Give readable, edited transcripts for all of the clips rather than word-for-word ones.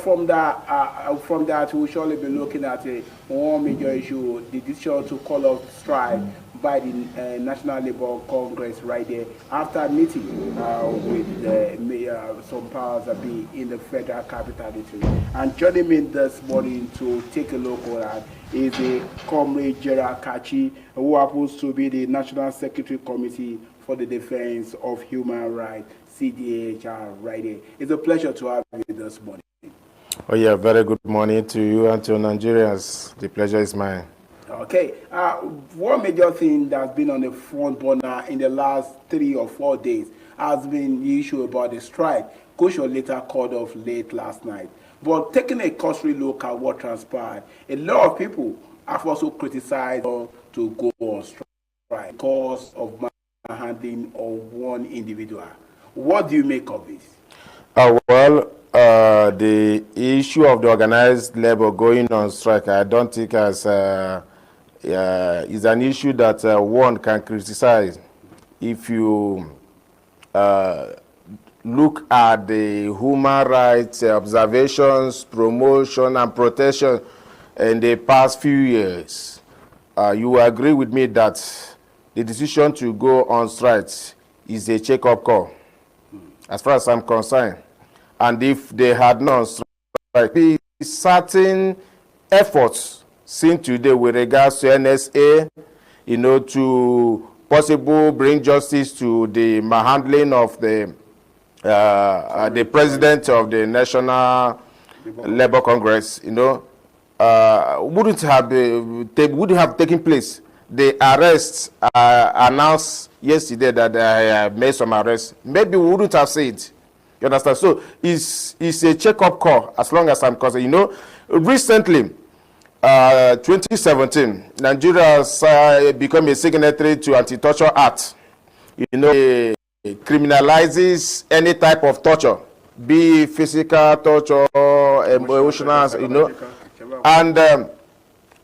from that, we'll surely be looking at one major issue: the decision to call off strike by the National Labour Congress right there after meeting with the mayor, some powers that be in the federal capital territory. And joining me this morning to take a look at that is the Comrade Gerald Kachi, who happens to be the National Secretary Committee for the Defense of Human Rights, CDHR, right there. It's a pleasure to have you this morning. Oh yeah, very good morning to you and to Nigerians. The pleasure is mine. Okay, one major thing that's been on the front burner in the last 3 or 4 days has been the issue about the strike, which was later called off late last night. But taking a cursory look at what transpired, a lot of people have also criticized to go on strike because of manhandling of one individual. What do you make of this? The issue of the organized labor going on strike, I don't think is an issue that one can criticize. If you look at the human rights observations, promotion, and protection in the past few years, you agree with me that the decision to go on strike is a check-up call, as far as I'm concerned. And if they had not strike, the certain efforts seen today with regards to NSA, to possible bring justice to the manhandling of the president of the National Labour Congress, wouldn't have taken place. The arrests announced yesterday that they made some arrests. Maybe we wouldn't have said it. You understand? So it's a check-up call as long as I'm concerned. Recently, 2017, Nigeria has become a signatory to Anti-Torture Act. It criminalizes any type of torture, be physical torture, emotional, And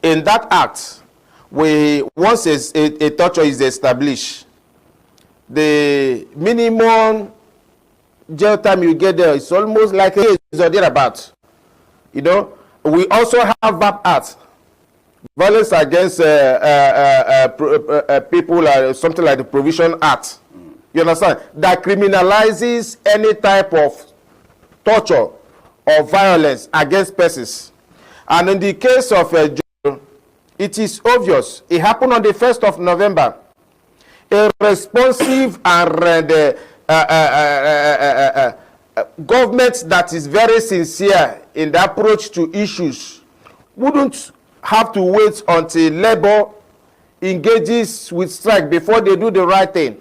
in that act, once a torture is established, the minimum jail time you get there is almost like a year or thereabout. We also have VAP Act, Violence Against People, something like the Provision Act. You understand? That criminalizes any type of torture or violence against persons. And in the case of it is obvious. It happened on the 1st of November. A responsive and government that is very sincere in the approach to issues wouldn't have to wait until labor engages with strike before they do the right thing.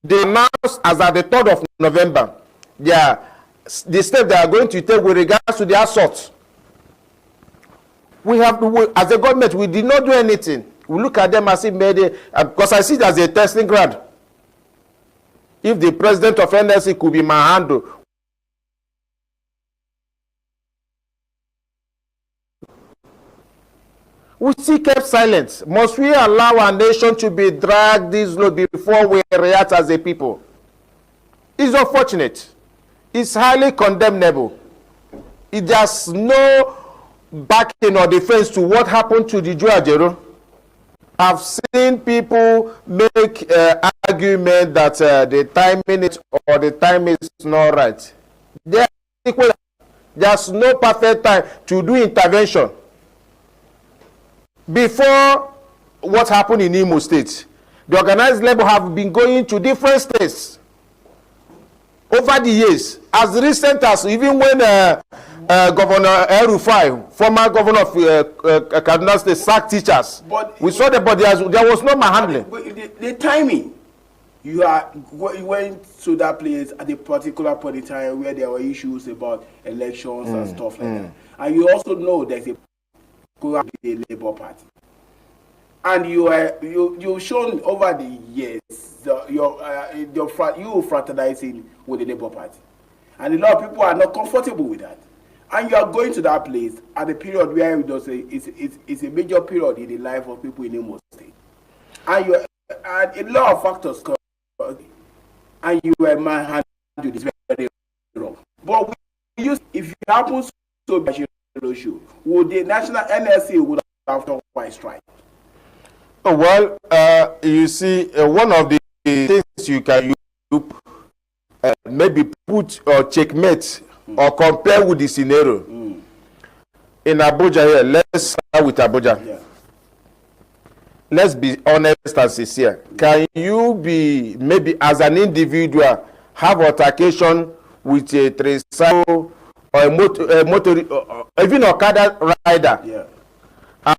They announced as at the 3rd of November the step they are going to take with regards to the assault. As a government, we did not do anything. We look at them as if because I see it as a testing ground. If the president of NLC could be manhandled, we still kept silent. Must we allow our nation to be dragged this low before we react as a people? It's unfortunate. It's highly condemnable. There's no backing or defense to what happened to the Joajero. I've seen people make argument that the timing is or the time is not right. There's no perfect time to do intervention. Before what happened in Imo State, the organized labor have been going to different states over the years, as recent as even when Governor El-Rufai, former governor of Kaduna State, sacked teachers. But we saw that, but there was no manhandling. The timing, you went to that place at a particular point in time where there were issues about elections and stuff like that, and you also know there's a Labour Party, and you've shown over the years you fraternizing with the Labour Party, and a lot of people are not comfortable with that. And you are going to that place at a period where it's a major period in the life of people in Imo State, and a lot of factors come, and you were manhandled. It's very wrong. But if it happens to be a issue, would the national NLC would have to by strike? Oh, well, you see, one of the things you can use, maybe put or checkmate or compare with the scenario. In Abuja here, let's start with Abuja. Yeah. Let's be honest and sincere. Can you be, maybe as an individual, have altercation with a tricycle or a motor, even a Okada rider? Yeah.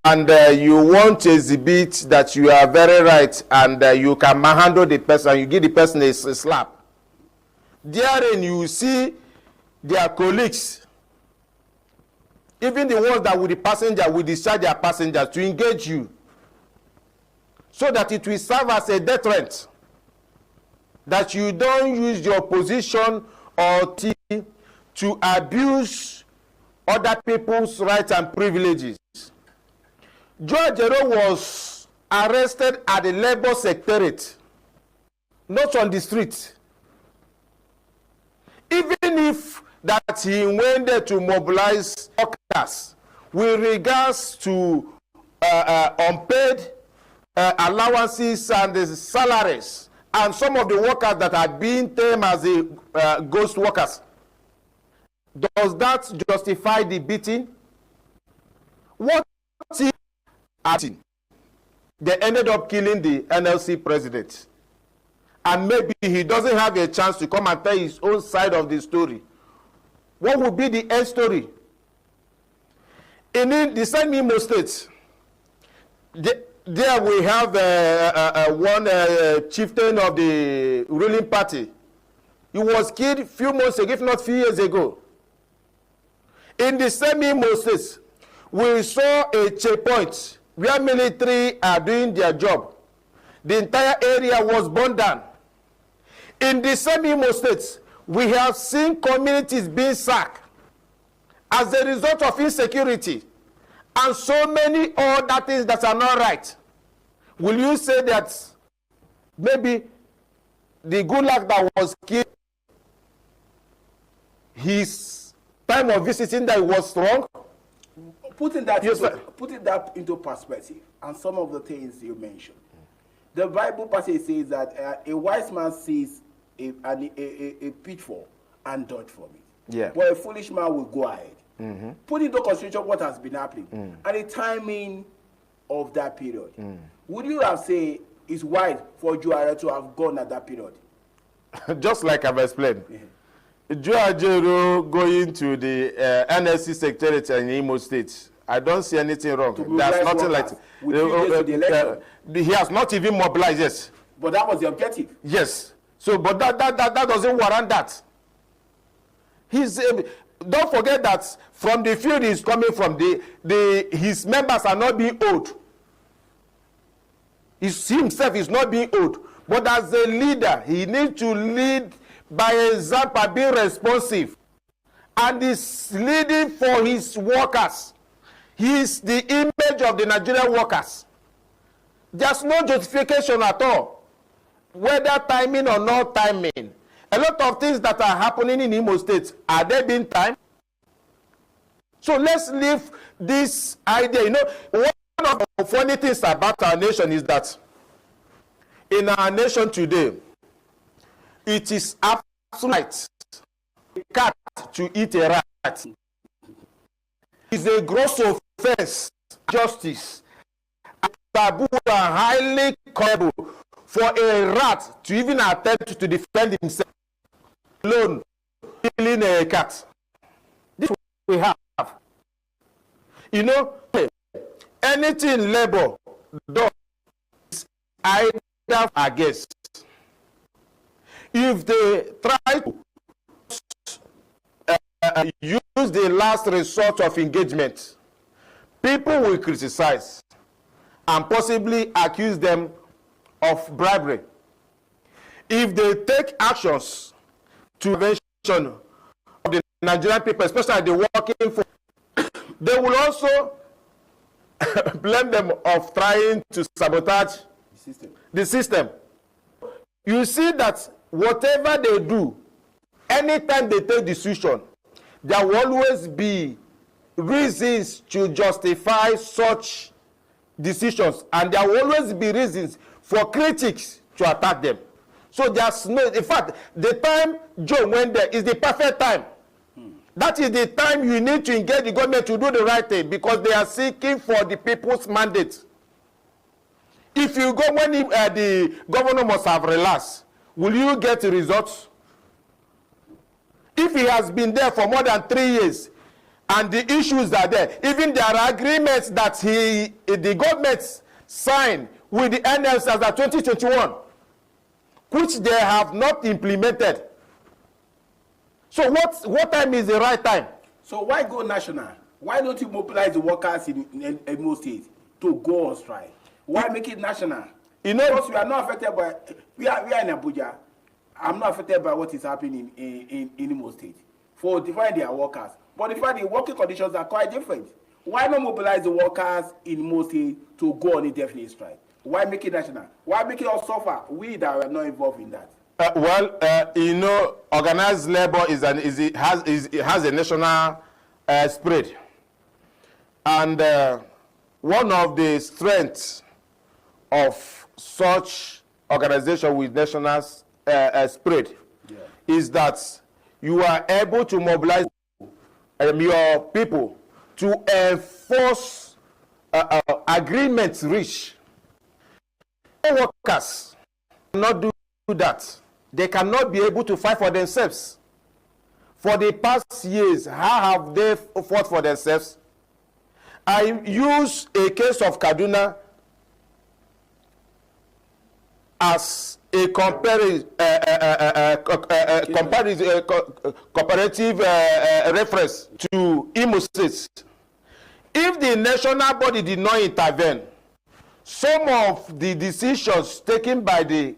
And you want to exhibit that you are very right, and you can manhandle the person, you give the person a slap. Therein you see their colleagues, even the ones that with the passenger will discharge their passengers to engage you, so that it will serve as a deterrent, that you don't use your position or to abuse other people's rights and privileges. Joe Ajero was arrested at the Labour Secretariat, not on the street. Even if that he went there to mobilize workers with regards to unpaid allowances and the salaries, and some of the workers that are being termed as the ghost workers, does that justify the beating? What if they ended up killing the NLC president, and maybe he doesn't have a chance to come and tell his own side of the story? What would be the end story? In the same Imo State, there we have one chieftain of the ruling party. He was killed a few months ago, if not few years ago. In the same Imo State, we saw a checkpoint where military are doing their job. The entire area was burned down. In the same Imo State, we have seen communities being sacked as a result of insecurity and so many other things that are not right. Will you say that maybe the good luck that was killed, his time of visiting that was wrong? Putting that into perspective, and some of the things you mentioned, the Bible passage says that a wise man sees a pitfall and dodge from it. Yeah. But a foolish man will go ahead. Put into consideration what has been happening and the timing of that period. Would you have said it's wise for Joe Ajero to have gone at that period? Just like I've explained. Joe Ajero going to the NLC Secretariat in Imo State, I don't see anything wrong. There's nothing like it. He has not even mobilized, yes. But that was the objective. Yes. So, but that doesn't warrant that. Don't forget that from the field he's coming from, his members are not being owed. He himself is not being owed. But as a leader, he needs to lead by example, being responsive. And he's leading for his workers. He is the image of the Nigerian workers. There's no justification at all, whether timing or not timing. A lot of things that are happening in Imo State, are they being timed? So let's leave this idea. You know, one of the funny things about our nation is that in our nation today, it is absolute a cat to eat a rat. It's a gross offense, justice, taboo and highly culpable for a rat to even attempt to defend himself alone, killing a cat. This is what we have. You know, anything labor does is either against. If they try to use the last resort of engagement, people will criticize and possibly accuse them of bribery. If they take actions to prevention of the Nigerian people, especially the working force, they will also blame them of trying to sabotage the system. You see that whatever they do, anytime they take decision, there will always be reasons to justify such decisions, and there will always be reasons for critics to attack them. So there's no, in fact, the time Joe went there is the perfect time. That is the time you need to engage the government to do the right thing, because they are seeking for the people's mandate. If you go when the governor must have relaxed, will you get results? If he has been there for more than 3 years and the issues are there, even there are agreements that the government signed with the NLC as of 2021, which they have not implemented. So what time is the right time? So why go national? Why don't you mobilize the workers in most states to go on strike? Why make it national? You know, because we are not affected by, we are in Abuja. I'm not affected by what is happening in most states for define their workers. But in fact, the working conditions are quite different. Why not mobilize the workers in most states to go on a definite strike? Why make it national? Why make it all suffer? We that are not involved in that. You know, organized labor has a national spirit, and one of the strengths of such organization with national spirit is that you are able to mobilize your people to enforce agreements reached. Workers cannot do that. They cannot be able to fight for themselves. For the past years, how have they fought for themselves? I use a case of Kaduna as a comparative reference to Imo State. If the national body did not intervene, some of the decisions taken by the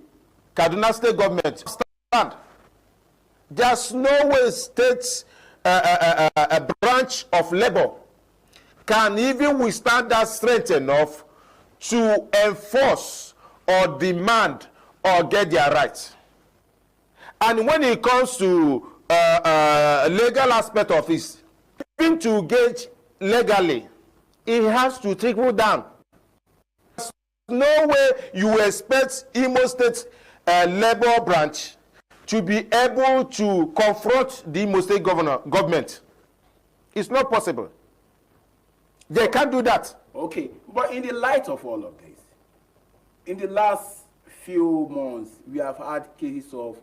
Kaduna State government stand. There's no way state a branch of labor can even withstand that strength enough to enforce or demand or get their rights. And when it comes to legal aspect of it, even to gauge legally, it has to trickle down. There's no way you expect Imo State labor branch to be able to confront the Imo State government. It's not possible. They can't do that. Okay, but in the light of all of this, in the last few months, we have had cases of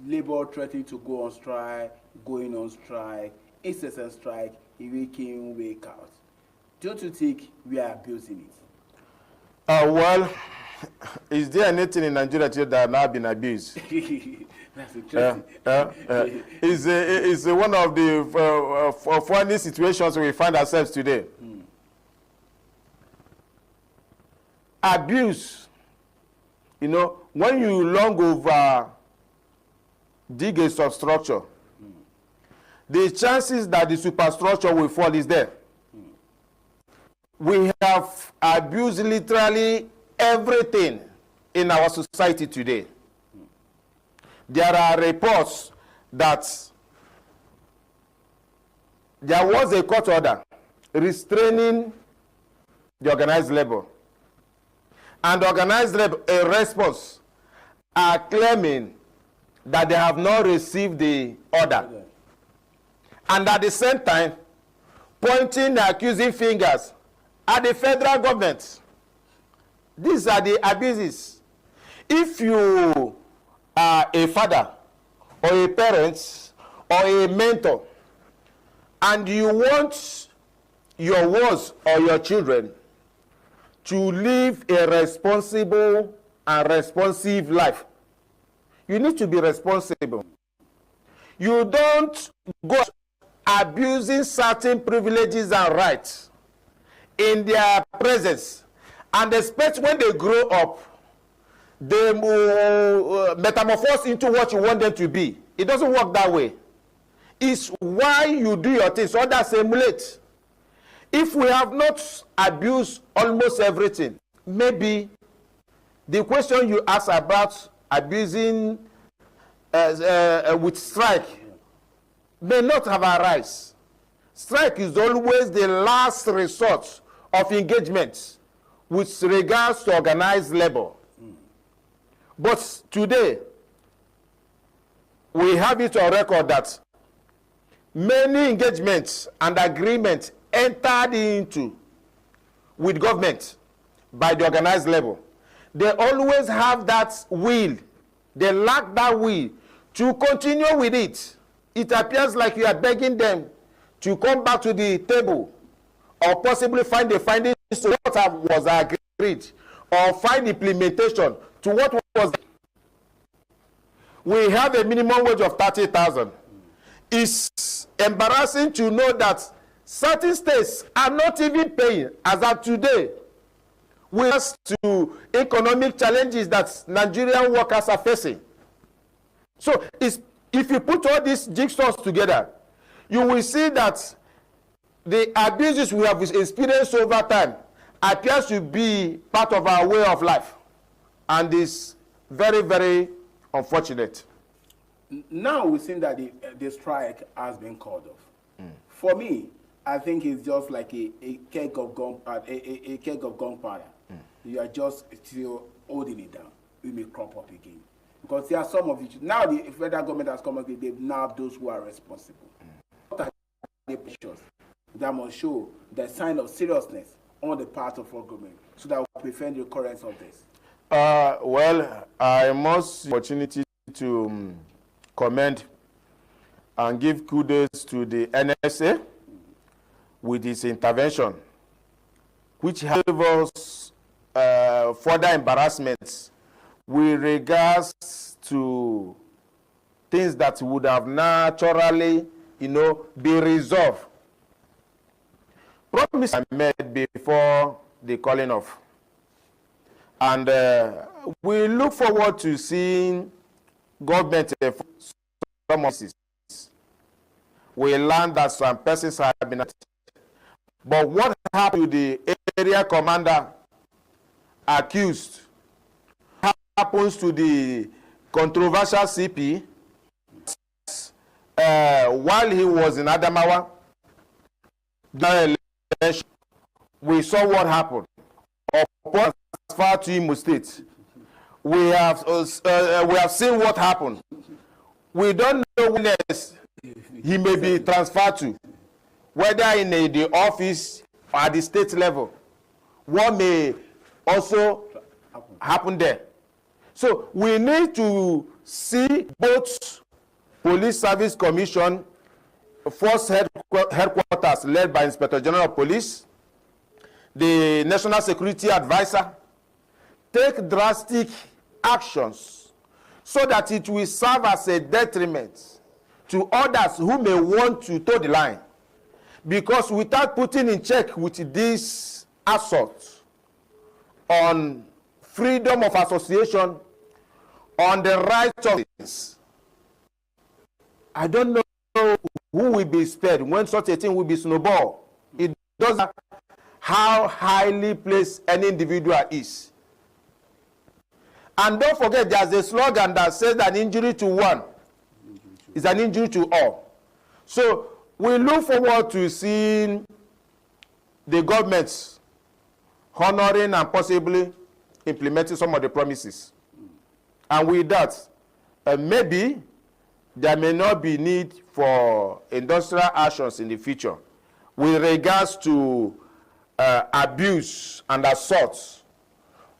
labor threatening to go on strike, going on strike, incessant strike, week in, week out. Don't you think we are abusing it? Well, is there anything in Nigeria that has not been abused? That's interesting. It's one of the funny situations we find ourselves today. Abuse, you know, when you long over dig a substructure, the chances that the superstructure will fall is there. We have abused literally everything in our society today. There are reports that there was a court order restraining the organized labor. And the organized labor, a response, are claiming that they have not received the order. And at the same time, pointing the accusing fingers at the federal government. These are the abuses. If you are a father or a parent or a mentor and you want your ones or your children to live a responsible and responsive life, you need to be responsible. You don't go abusing certain privileges and rights in their presence and expect when they grow up they metamorphose into what you want them to be. It doesn't work that way. It's why you do your things, others emulate. If we have not abused almost everything, maybe the question you ask about abusing with strike, may not have arisen. Strike is always the last resort of engagement with regards to organized labor. But today, we have it on record that many engagements and agreements entered into with government by the organized labor. They always have that will. They lack that will to continue with it. It appears like you are begging them to come back to the table or possibly find the findings to what was agreed or find implementation to what was. We have a minimum wage of 30,000. It's embarrassing to know that certain states are not even paying as of today. We have to economic challenges that Nigerian workers are facing. So if you put all these jigsaws together, you will see that the abuses we have experienced over time appears to be part of our way of life, and is very, very unfortunate. Now we've seen that the strike has been called off. For me, I think it's just like a keg of gunpowder. You are just still holding it down. We may crop up again. Because there are some of it. Now the federal government has come up with, they've nabbed those who are responsible. What are the pictures that must show the sign of seriousness on the part of our government so that we prevent the occurrence of this? Well, I must opportunity to commend and give kudos to the NLC with its intervention, which helped us further embarrassments with regards to things that would have naturally, be resolved. Promise I made before the calling off. And we look forward to seeing government some of this. We learned that some persons have been. But what happened to the area commander accused? What happens to the controversial CP while he was in Adamawa? We saw what happened. Upon transfer to Imo State, we have seen what happened. We don't know when else he may be transferred to, whether in the office or at the state level. What may also happen there. So we need to see both Police Service Commission, Force Headquarters led by Inspector General of Police, the National Security Advisor, take drastic actions so that it will serve as a detriment to others who may want to toe the line. Because without putting in check with this assault on freedom of association, on the rights of things, I don't know who will be spared when such a thing will be snowballed. It doesn't matter how highly placed any individual is. And don't forget, there's a slogan that says an injury to one is an injury to all. So we look forward to seeing the government honoring and possibly implementing some of the promises. And with that, maybe there may not be need for industrial actions in the future with regards to abuse and assault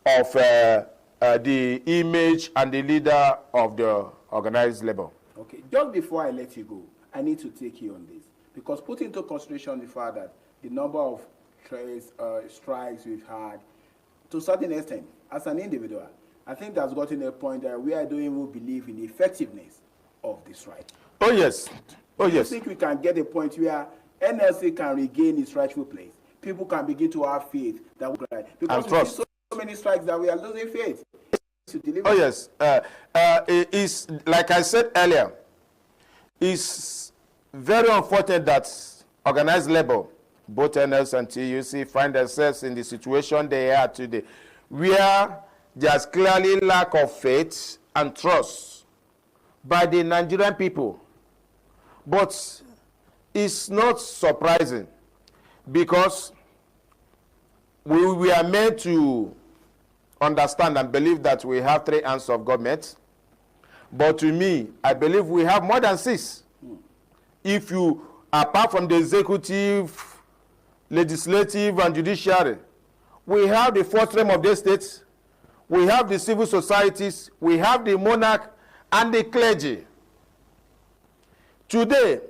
of the image and the leader of the organized labor. Okay, just before I let you go, I need to take you on this. Because put into consideration the fact that the number of strikes we've had, to a certain extent, as an individual, I think that's gotten a point that we don't even believe in the effectiveness of the strike. Oh, yes. Oh, yes. I think we can get a point where NLC can regain its rightful place. People can begin to have faith that we cry. Because we see so many strikes that we are losing faith to deliver. Oh, yes. It's, like I said earlier, it's very unfortunate that organized labor, both NLC and TUC, find themselves in the situation they are today, where there's clearly lack of faith and trust by the Nigerian people, But it's not surprising because we are meant to understand and believe that we have 3 arms of government. But to me, I believe we have more than 6. If you, apart from the executive, legislative, and judiciary, we have the 4th realm of the state, we have the civil societies, we have the monarch, and the clergy. Today,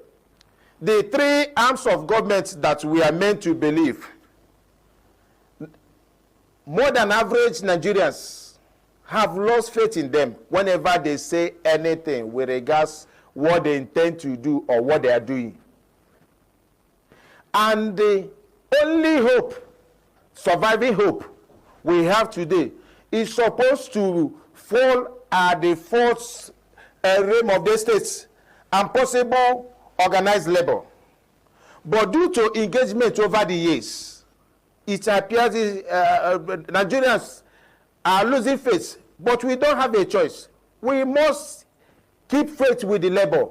the 3 arms of government that we are meant to believe, more than average Nigerians have lost faith in them whenever they say anything with regards what they intend to do or what they are doing. And the only hope, surviving hope we have today is supposed to fall at the 4th realm of the states and possible organized labor. But due to engagement over the years, it appears Nigerians are losing faith, but we don't have a choice. We must keep faith with the labor,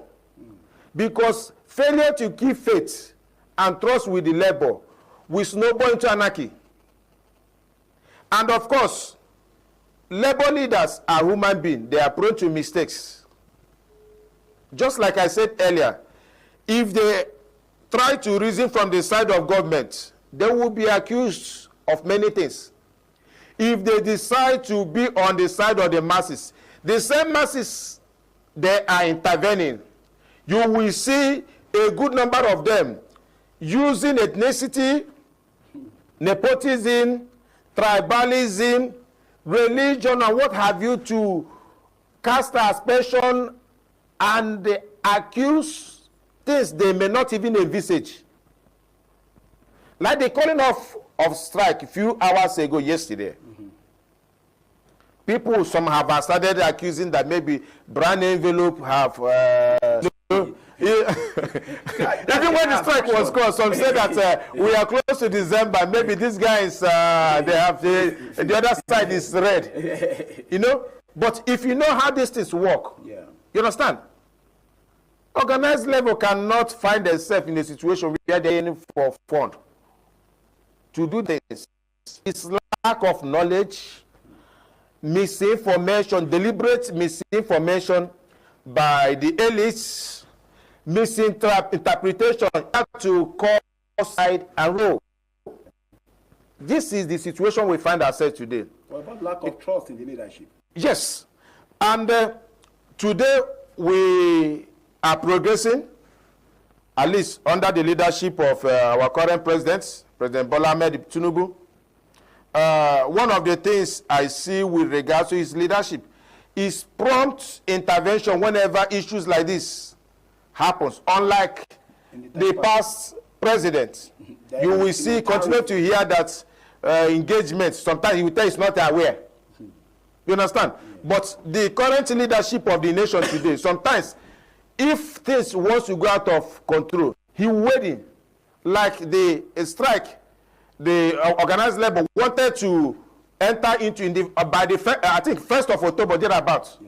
because failure to keep faith and trust with the labor will snowball into anarchy. And of course, labor leaders are human beings. They are prone to mistakes. Just like I said earlier, if they try to reason from the side of government, they will be accused of many things. If they decide to be on the side of the masses, the same masses they are intervening, you will see a good number of them using ethnicity, nepotism, tribalism, religion, and what have you to cast aspersion and accuse things they may not even envisage. Like the calling of strike a few hours ago, yesterday. People, some have started accusing that maybe brand envelope have even when the strike was called, some said that we are close to December, maybe these guys they have the other side is red, you know. But if you know how these things work, you understand, organized level cannot find themselves in a situation where they're aiming for fund to do this. It's lack of knowledge, misinformation, deliberate misinformation by the elites, misinterpretation to cause side and row. This is the situation we find ourselves today. What about lack of trust in the leadership? Yes, and today we are progressing, at least under the leadership of our current president, President Bola Ahmed Tinubu. One of the things I see with regards to his leadership is prompt intervention whenever issues like this happens. Unlike the past president, you will see, continue to hear that engagement. Sometimes he will tell you he's not aware. You understand? But the current leadership of the nation today, sometimes if things wants to go out of control, he waiting. Like the strike, the organized labor wanted to enter into by the I think 1st of October, thereabouts.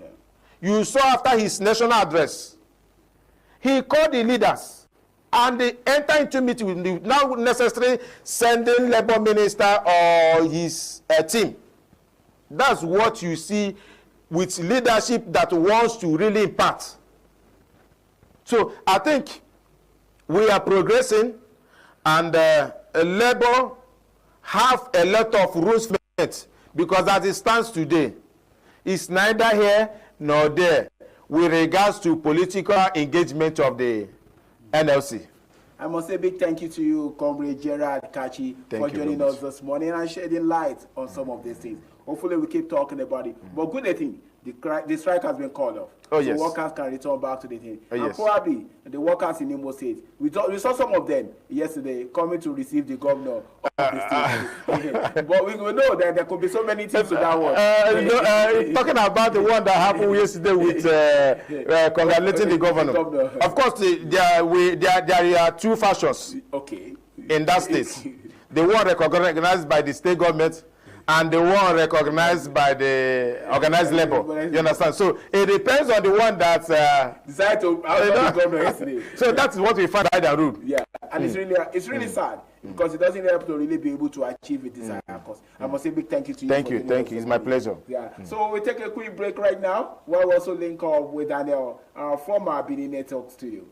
You saw after his national address, he called the leaders and they enter into meeting with the now necessary sending labor minister or his team. That's what you see with leadership that wants to really impact. So I think we are progressing, and labor have a lot of rules, because as it stands today, it's neither here nor there with regards to political engagement of the NLC. I must say a big thank you to you, Comrade Gerard Kachi, for joining us this morning and shedding light on some of these things. Hopefully we keep talking about it. But good thing, the strike has been called off. Oh, so yes. Workers can return back to the thing. Oh, and yes. probably the workers in Imo State, we saw some of them yesterday coming to receive the governor of the state. But we know that there could be so many things to that one. Talking about the one that happened yesterday with congratulating the governor. Of course, there are two factions in that state. The one recognized by the state government and the one recognized by the organized labor. You understand? So it depends on the one that decide to governor yesterday. So that is what we find by the rule. Yeah, and it's really sad because it doesn't help to really be able to achieve a desired cause. I must say big thank you to you. Thank you. It's my pleasure. Yeah. So we take a quick break right now while we also link up with Daniel, our former Benin Network studio.